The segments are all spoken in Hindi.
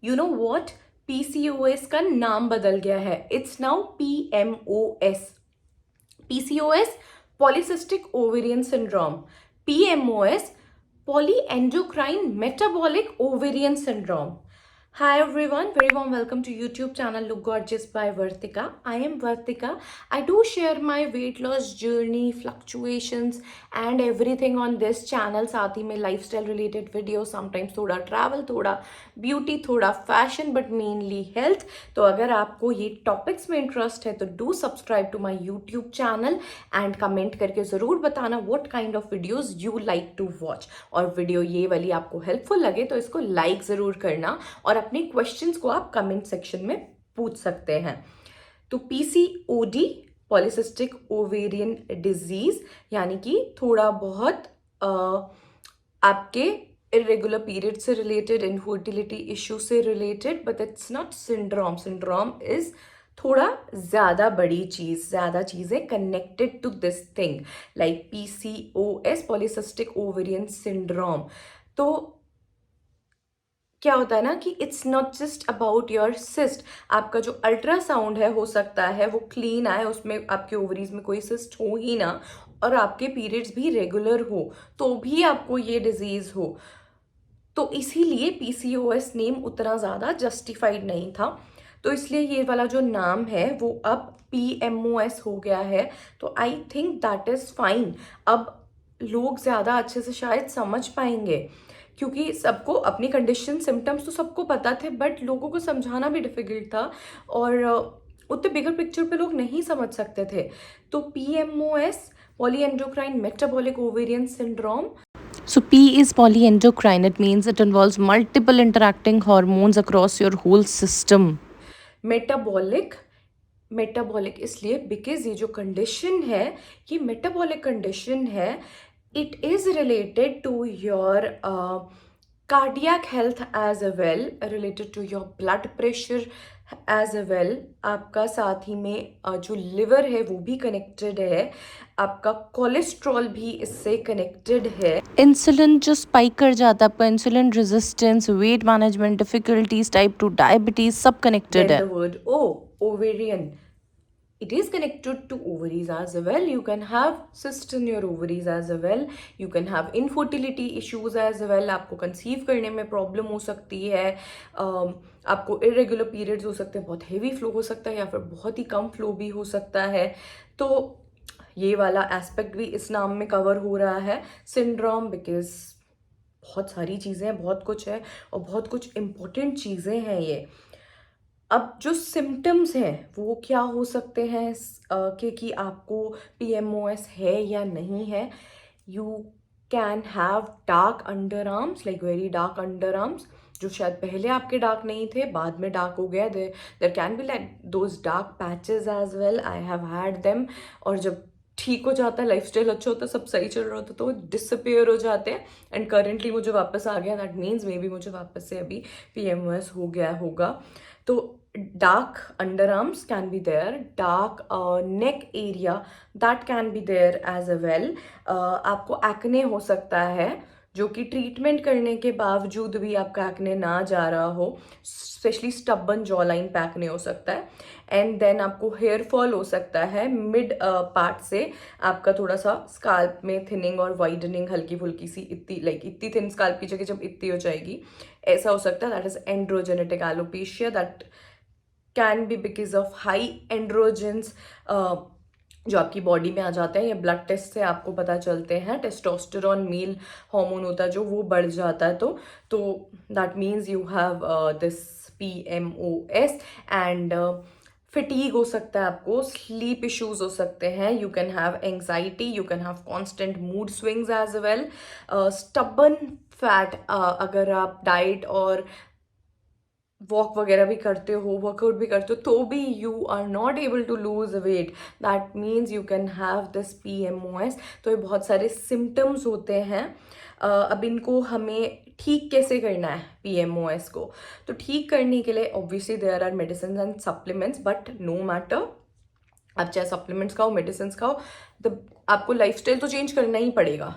यू नो वॉट, पीसीओएस का नाम बदल गया है. It's now PMOS. PCOS, polycystic ovarian syndrome. PMOS, polyendocrine metabolic ovarian syndrome. Hi everyone, very warm welcome to YouTube channel Look Gorgeous by Vartika. I am Vartika. I do share my weight loss journey, fluctuations and everything on this channel. साथ ही में lifestyle related videos, sometimes थोड़ा travel, थोड़ा beauty, थोड़ा fashion, but mainly health. तो अगर आपको ये topics में interest है तो do subscribe to my YouTube channel and comment करके ज़रूर बताना what kind of videos you like to watch. और वीडियो ये वाली आपको हेल्पफुल लगे तो इसको लाइक ज़रूर करना और अपने क्वेश्चंस को आप कमेंट सेक्शन में पूछ सकते हैं. तो पीसीओडी, पॉलीसिस्टिक ओवेरियन डिजीज, यानी कि थोड़ा बहुत आपके इरेगुलर पीरियड से रिलेटेड, इनफर्टिलिटी इशू से related, but it's not syndrome. Syndrome is थोड़ा ज़्यादा बड़ी चीज़, ज़्यादा चीज़ें connected to this thing like PCOS, polycystic ovarian syndrome. तो क्या होता है ना कि it's not just about your cyst. आपका जो अल्ट्रासाउंड है, हो सकता है वो क्लीन आए, उसमें आपके ओवरीज में कोई सिस्ट हो ही ना, और आपके पीरियड्स भी रेगुलर हो तो भी आपको ये डिजीज हो. तो इसीलिए पीसीओएस नेम उतना ज़्यादा जस्टिफाइड नहीं था. तो इसलिए ये वाला जो नाम है वो अब पीएमओएस हो गया है. तो I think that is fine. अब लोग ज़्यादा अच्छे से शायद समझ पाएंगे, क्योंकि सबको अपनी कंडीशन, सिम्टम्स तो सबको पता थे, बट लोगों को समझाना भी डिफिकल्ट था और उतने बिगर पिक्चर पे लोग नहीं समझ सकते थे. तो PMOS, polyendocrine metabolic ovarian syndrome. So P is polyendocrine. It means it involves multiple interacting hormones across your whole system. Metabolic, metabolic इसलिए बिकॉज ये जो कंडीशन है, ये मेटाबॉलिक कंडीशन है. It is related to your cardiac health as a well, related to your blood pressure as a well. आपका साथ ही में जो लिवर है वो भी कनेक्टेड है. आपका कोलेस्ट्रॉल भी इससे कनेक्टेड है. इंसुलिन जो स्पाइक कर जाता है, आपका insulin resistance, weight management difficulties, type 2 diabetes, सब कनेक्टेड है. Then the word O, ovarian. It is connected to ovaries as well. You can have cyst in your ovaries as well. You can have infertility issues as well. आपको कंसीव करने में प्रॉब्लम हो सकती है. आपको इरेगुलर पीरियड्स हो सकते हैं, बहुत हेवी फ्लो हो सकता है, या फिर बहुत ही कम फ्लो भी हो सकता है. तो ये वाला एस्पेक्ट भी इस नाम में कवर हो रहा है, सिंड्रोम, बिकॉज बहुत सारी चीज़ें हैं, बहुत कुछ है और बहुत कुछ इम्पोर्टेंट चीज़ें हैं ये. अब जो सिम्टम्स हैं वो क्या हो सकते हैं कि आपको पीएमओएस है या नहीं है. You can have dark under arms, like very dark under arms, जो शायद पहले आपके डार्क नहीं थे, बाद में डार्क हो गया. There can be like those dark patches as well. I have had them. और जब ठीक हो जाता है, लाइफस्टाइल अच्छा होता है, सब सही चल रहा होता है, तो डिसअपियर हो जाते हैं. एंड करेंटली मुझे वापस आ गया. दैट मीन्स मे बी मुझे वापस से अभी पीएमओएस हो गया होगा. तो dark underarms can be there, dark neck area that can be there as well. आपको एक्ने हो सकता है, जो कि ट्रीटमेंट करने के बावजूद भी आपका एक्ने ना जा रहा हो, स्पेशली स्टबन जॉ लाइन पे एक्ने हो सकता है. एंड देन आपको हेयर फॉल हो सकता है मिड पार्ट से. आपका थोड़ा सा स्काल्प में थिनिंग और वाइडनिंग, हल्की फुल्की सी, इतनी लाइक इतनी थिन स्काल्प की जगह जब इतनी हो जाएगी, ऐसा हो सकता है. That is androgenetic alopecia. That can be because of high androgens जो आपकी बॉडी में आ जाते हैं. ये ब्लड टेस्ट से आपको पता चलते हैं. टेस्टोस्टेरोन मेल हार्मोन होता है जो, वो बढ़ जाता है. तो that means you have this PMOS. And fatigue हो सकता है आपको, स्लीप इश्यूज हो सकते हैं, you can have anxiety, you can have constant mood swings as well. Stubborn fat, अगर आप डाइट और वॉक वगैरह भी करते हो, वर्कआउट भी करते हो, तो भी you are not able to lose weight, that means you can have this PMOS. तो ये बहुत सारे सिम्टम्स होते हैं. अब इनको हमें ठीक कैसे करना है पीएमओएस को. तो ठीक करने के लिए obviously there are medicine and supplements, but no matter, आप चाहे सप्लीमेंट्स खाओ, मेडिसिन खाओ, आपको लाइफस्टाइल तो चेंज करना ही पड़ेगा.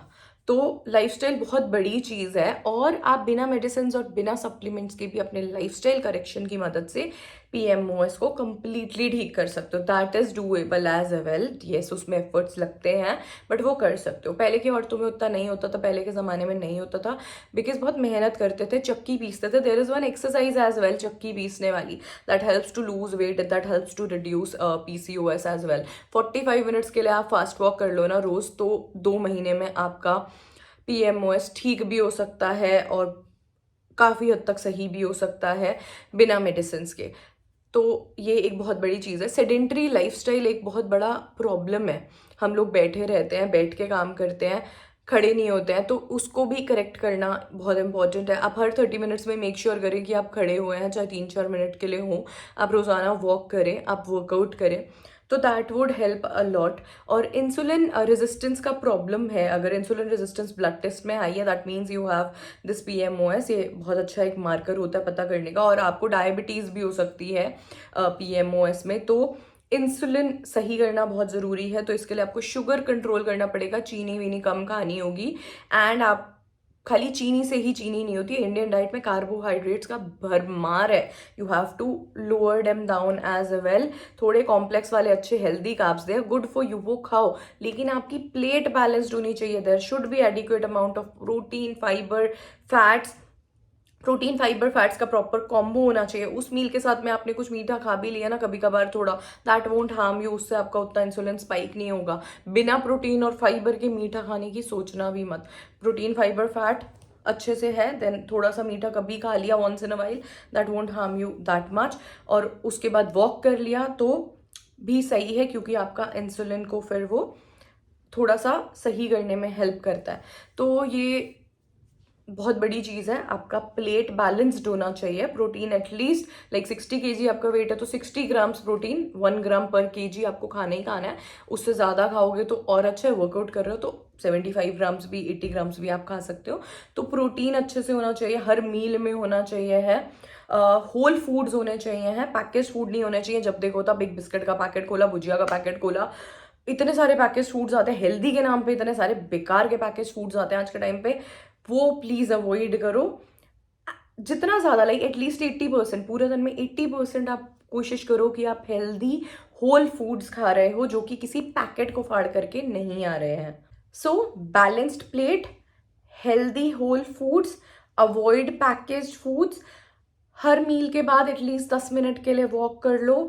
तो लाइफस्टाइल बहुत बड़ी चीज़ है, और आप बिना मेडिसिन और बिना सप्लीमेंट्स के भी अपने लाइफस्टाइल करेक्शन की मदद से PMOS को कम्प्लीटली ठीक कर सकते हो. That is doable as well. Yes, उसमें एफर्ट्स लगते हैं, बट वो कर सकते हो. पहले की औरतों में उतना नहीं होता था, पहले के ज़माने में नहीं होता था, बिकॉज बहुत मेहनत करते थे, चक्की पीसते थे. There is one exercise as well चक्की पीसने वाली, that helps to lose weight, that helps to reduce PCOS as well. 45 minutes के लिए आप फास्ट वॉक कर लो ना रोज़, तो 2 महीने में आपका PMOS ठीक भी हो सकता है और काफ़ी हद तक सही भी हो सकता है बिना मेडिसिन के. तो ये एक बहुत बड़ी चीज़ है. सेडेंट्री लाइफस्टाइल एक बहुत बड़ा प्रॉब्लम है. हम लोग बैठे रहते हैं, बैठ के काम करते हैं, खड़े नहीं होते हैं, तो उसको भी करेक्ट करना बहुत इंपॉर्टेंट है. आप हर 30 मिनट्स में मेक श्योर करें कि आप खड़े हुए हैं, चाहे 3-4 मिनट के लिए हो. आप रोज़ाना वॉक करें, आप वर्कआउट करें, तो that would help a lot. और इंसुलिन रेजिस्टेंस का प्रॉब्लम है, अगर इंसुलिन रेजिस्टेंस ब्लड टेस्ट में आई है, that means you have this PMOS. ये बहुत अच्छा एक मार्कर होता है पता करने का. और आपको डायबिटीज़ भी हो सकती है PMOS में, तो इंसुलिन सही करना बहुत ज़रूरी है. तो इसके लिए आपको शुगर कंट्रोल करना पड़ेगा, चीनी वीनी कम खानी होगी. एंड आप खाली चीनी से ही चीनी नहीं होती है, इंडियन डाइट में कार्बोहाइड्रेट्स का भरमार है. You have to lower them down as well. थोड़े कॉम्प्लेक्स वाले अच्छे healthy carbs, they are good for you, वो खाओ, लेकिन आपकी प्लेट बैलेंस्ड होनी चाहिए. There should be adequate amount of protein, fibre, fats. Protein, fibre, fats का प्रॉपर कॉम्बो होना चाहिए. उस मील के साथ में आपने कुछ मीठा खा भी लिया ना कभी कभार थोड़ा, दैट वोंट हार्म यू. उससे आपका उतना इंसुलिन स्पाइक नहीं होगा. बिना प्रोटीन और फाइबर के मीठा खाने की सोचना भी मत. प्रोटीन, फाइबर, फैट अच्छे से है, देन थोड़ा सा मीठा कभी खा लिया once in a while, that won't harm you that much. और उसके बाद वॉक कर लिया तो भी सही है, क्योंकि आपका इंसुलिन को फिर वो थोड़ा सा सही करने में हेल्प करता है. तो ये बहुत बड़ी चीज़ है. आपका प्लेट बैलेंस्ड होना चाहिए. प्रोटीन एटलीस्ट लाइक 60 kg आपका वेट है तो 60 ग्राम्स प्रोटीन, 1 ग्राम पर kg आपको खाना ही खाना है. उससे ज़्यादा खाओगे तो और अच्छा है. वर्कआउट कर रहे हो तो 75 ग्राम्स भी, 80 ग्राम्स भी आप खा सकते हो. तो प्रोटीन अच्छे से होना चाहिए, हर मील में होना चाहिए है. होल फूड्स होने चाहिए हैं, पैकेज फूड नहीं होने चाहिए. जब देखो तब एक बिस्किट का पैकेट खोला, भुजिया का पैकेट खोला, इतने सारे पैकेज फूड्स आते हैं हेल्दी के नाम पे, इतने सारे बेकार के पैकेज फूड्स आते हैं आज के टाइम पे. वो प्लीज़ अवॉइड करो जितना ज़्यादा, लाइक एटलीस्ट 80%, पूरे दिन में 80% आप कोशिश करो कि आप हेल्दी होल फूड्स खा रहे हो, जो कि किसी पैकेट को फाड़ करके नहीं आ रहे हैं. So balanced plate, healthy whole foods, avoid packaged foods. हर मील के बाद एटलीस्ट 10 मिनट के लिए वॉक कर लो.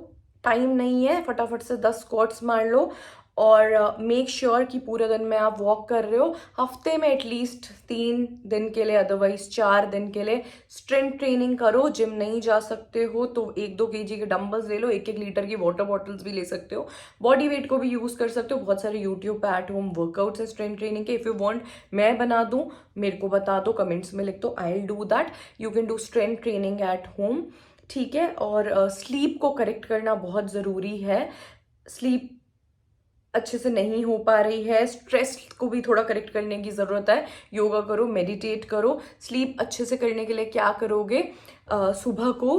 टाइम नहीं है, फटाफट से 10 स्क्वाट्स मार लो. और मेक श्योर कि पूरे दिन में आप वॉक कर रहे हो. हफ्ते में एटलीस्ट 3 दिन के लिए, अदरवाइज 4 दिन के लिए स्ट्रेंथ ट्रेनिंग करो. जिम नहीं जा सकते हो तो 1-2 kg के डंबल्स ले लो, 1-1 लीटर की वाटर बॉटल्स भी ले सकते हो. बॉडी वेट को भी यूज़ कर सकते हो. बहुत सारे यूट्यूब पे एट होम वर्कआउट्स है स्ट्रेंथ ट्रेनिंग के. इफ़ यू वांट मैं बना दूँ, मेरे को बता दो, कमेंट्स में लिख दो, I will do that. You can do strength training at home. ठीक है. और स्लीप को करेक्ट करना बहुत ज़रूरी है. स्लीप अच्छे से नहीं हो पा रही है, स्ट्रेस को भी थोड़ा करेक्ट करने की ज़रूरत है. योगा करो, मेडिटेट करो. स्लीप अच्छे से करने के लिए क्या करोगे, सुबह को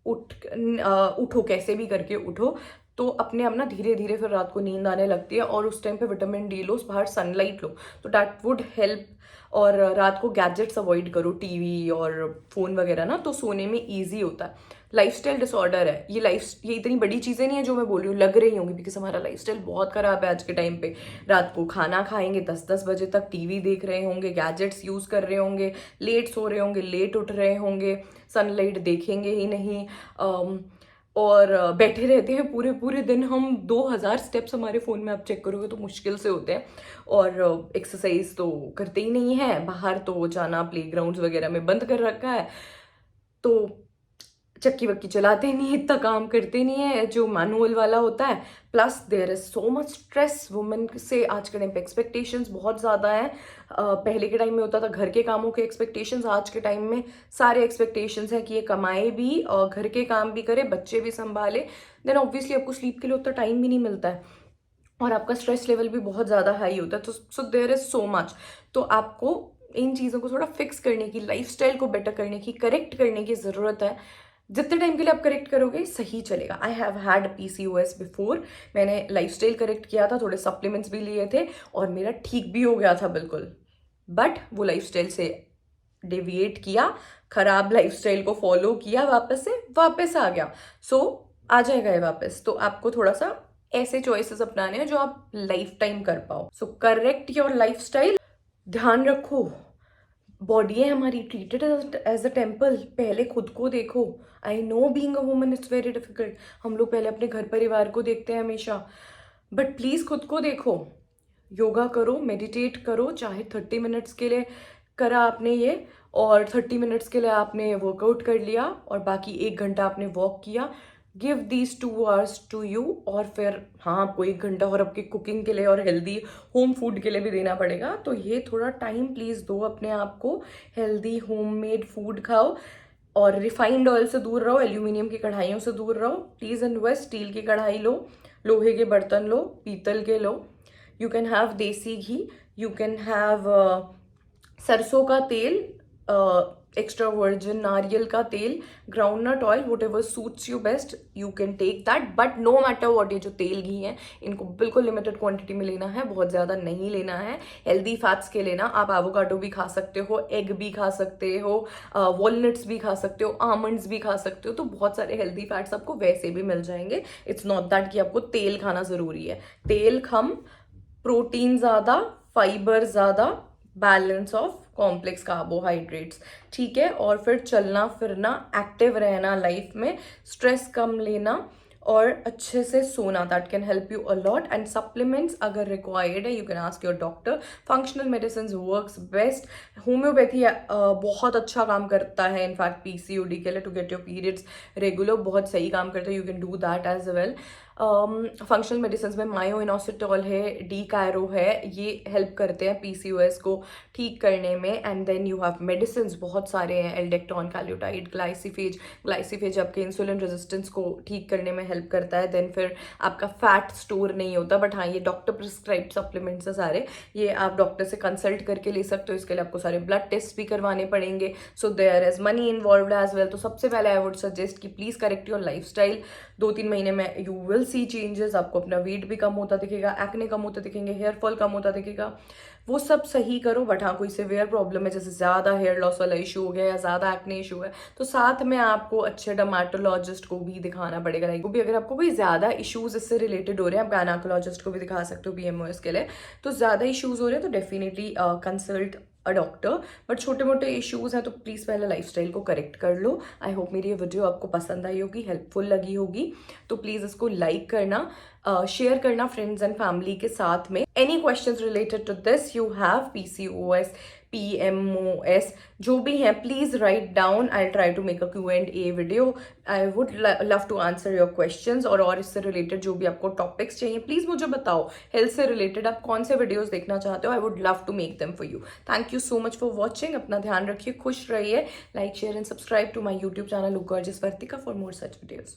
उठो, कैसे भी करके उठो, तो अपने आप ना धीरे धीरे फिर रात को नींद आने लगती है. और उस टाइम पे विटामिन डी लो, बाहर सनलाइट लो, तो दैट वुड हेल्प. और रात को गैजेट्स अवॉइड करो, टीवी और फ़ोन वगैरह ना, तो सोने में ईजी होता है. लाइफस्टाइल डिसऑर्डर है ये इतनी बड़ी चीज़ें नहीं है जो मैं बोल रही हूँ, लग रही होंगी, बिकॉज हमारा लाइफस्टाइल बहुत ख़राब है आज के टाइम पे. रात को खाना खाएंगे 10-10 बजे तक, टीवी देख रहे होंगे, गैजेट्स यूज़ कर रहे होंगे, लेट सो रहे होंगे, लेट उठ रहे होंगे, सनलाइट देखेंगे ही नहीं. और बैठे रहते हैं पूरे पूरे दिन. हम 2000 स्टेप्स हमारे फ़ोन में आप चेक करोगे तो मुश्किल से होते हैं. और एक्सरसाइज तो करते ही नहीं है. बाहर तो जाना, प्लेग्राउंड्स वगैरह में बंद कर रखा है. तो चक्की वक्की चलाते नहीं है, इतना काम करते नहीं है जो मैनुअल वाला होता है. Plus there is so much stress. Women से आज के टाइम पे एक्सपेक्टेशंस बहुत ज़्यादा हैं. पहले के टाइम में होता था घर के कामों के एक्सपेक्टेशंस, आज के टाइम में सारे एक्सपेक्टेशंस हैं कि ये कमाए भी और घर के काम भी करे, बच्चे भी संभाले. देन ऑब्वियसली आपको स्लीप के लिए उतना टाइम भी नहीं मिलता है, और आपका स्ट्रेस लेवल भी बहुत ज़्यादा हाई होता है. तो so there is so much. तो आपको इन चीज़ों को थोड़ा फिक्स करने की, लाइफस्टाइल को बेटर करने की, करेक्ट करने की ज़रूरत है. जितने टाइम के लिए आप करेक्ट करोगे सही चलेगा. आई हैव हैड PCOS बिफोर. मैंने लाइफस्टाइल करेक्ट किया था, थोड़े सप्लीमेंट्स भी लिए थे और मेरा ठीक भी हो गया था बिल्कुल. बट वो लाइफस्टाइल से डेविएट किया, खराब लाइफस्टाइल को फॉलो किया, वापस आ गया, सो आ जाएगा ये वापस। तो आपको थोड़ा सा ऐसे चॉइसेस अपनाने हैं जो आप लाइफ टाइम कर पाओ। So correct your lifestyle. ध्यान रखो, बॉडी है हमारी, ट्रीटेड एज अ टेम्पल। पहले खुद को देखो। I know being a woman it's very difficult, हम लोग पहले अपने घर परिवार को देखते हैं हमेशा, बट प्लीज खुद को देखो। योगा करो, मेडिटेट करो, चाहे 30 मिनट्स के लिए करा आपने ये, और 30 मिनट्स के लिए आपने वर्कआउट कर लिया, और बाकी 1 घंटा आपने वॉक किया। Give these 2 hours to you, और फिर हाँ, आपको 1 घंटा और आपकी कुकिंग के लिए और हेल्दी होम फूड के लिए भी देना पड़ेगा। तो ये थोड़ा टाइम प्लीज़ दो अपने आप को, हेल्दी होममेड फूड खाओ, और रिफाइंड ऑयल से दूर रहो, एल्यूमिनियम की कढ़ाइयों से दूर रहो। प्लीज़ इन्वेस्ट, स्टील की कढ़ाई लो, लोहे के बर्तन लो, पीतल के लो। यू कैन हैव देसी घी, यू कैन हैव सरसों का तेल, एक्स्ट्रा वर्जिन नारियल का तेल, groundnut oil, whatever suits you best, you can take that. But no matter what, ये जो तेल घी है इनको बिल्कुल लिमिटेड क्वांटिटी में लेना है, बहुत ज़्यादा नहीं लेना है। हेल्दी फैट्स के लेना, आप एवोकाडो भी खा सकते हो, एग भी खा सकते हो, वॉलनट्स भी खा सकते हो, आमंड्स भी खा सकते हो। तो बहुत सारे हेल्दी फैट्स आपको वैसे भी मिल जाएंगे। इट्स नॉट दैट कि आपको तेल खाना ज़रूरी है। तेल कम, प्रोटीन ज़्यादा, फाइबर ज़्यादा, बैलेंस ऑफ कॉम्प्लेक्स कार्बोहाइड्रेट्स, ठीक है। और फिर चलना फिरना, एक्टिव रहना लाइफ में, स्ट्रेस कम लेना, और अच्छे से सोना, that can help you a lot. And supplements अगर रिक्वायर्ड है, you can ask your doctor. Functional medicine works best. Homeopathy बहुत अच्छा काम करता है इनफैक्ट पीसीओडी के लिए, to get your periods regular, बहुत सही काम करता है। You can do that as well. Functional medicine में मायोइनोसिटोल है, डी कायरो है, ये हेल्प करते हैं पीसीओएस को ठीक करने में। And then you have medicine बहुत सारे हैं, एल्डेक्टॉन, कैल्यूटाइड, ग्लाइसिफेज आपके इंसुलिन रेजिस्टेंस को ठीक करने में हेल्प करता है। देन फिर आपका फैट स्टोर नहीं होता, बट हाँ, ये डॉक्टर प्रिस्क्राइब्ड सप्लीमेंट्स है सारे, ये आप डॉक्टर से कंसल्ट करके ले सकते हो। इसके लिए आपको सारे ब्लड टेस्ट भी करवाने पड़ेंगे, so there is money involve as well. तो सबसे पहले आई वुड सजेस्ट कि please correct your lifestyle. 2-3 महीने में यू विल सी चेंजेस, आपको अपना वेट भी कम होता दिखेगा, एक्ने कम होता दिखेंगे, हेयर फॉल कम होता दिखेगा, वो सब सही करो। बट हाँ, कोई सिवियर प्रॉब्लम है, जैसे ज़्यादा हेयर लॉस वाला इशू हो गया या ज़्यादा एक्ने इशू है, तो साथ में आपको अच्छे डर्मेटोलॉजिस्ट को भी दिखाना पड़ेगा। लाइक भी अगर आपको कोई ज़्यादा इशूज इससे रिलेटेड हो रहे हैं, आप गायनेकोलॉजिस्ट को भी दिखा सकते हो पीएमओएस के लिए। तो ज़्यादा इशूज हो रहे हैं तो definitely consult a doctor. But छोटे मोटे इश्यूज हैं तो प्लीज़ पहले लाइफस्टाइल को करेक्ट कर लो। आई होप मेरी ये वीडियो आपको पसंद आई होगी, हेल्पफुल लगी होगी। तो प्लीज़ इसको लाइक करना, शेयर करना फ्रेंड्स एंड फैमिली के साथ में। Any questions related to this you have, PCOS, PMOS, जो भी है, please write down. I try to make a Q&A video. I would love to answer your questions, और इससे रिलेटेड जो भी आपको टॉपिक्स चाहिए प्लीज मुझे बताओ। हेल्थ से रिलेटेड आप कौन से वीडियोस देखना चाहते हो, I would love to make them for you. Thank you so much for watching. अपना ध्यान रखिए, खुश रहिए। Like, share and subscribe to my YouTube channel look gorgeous Vartika for more such videos.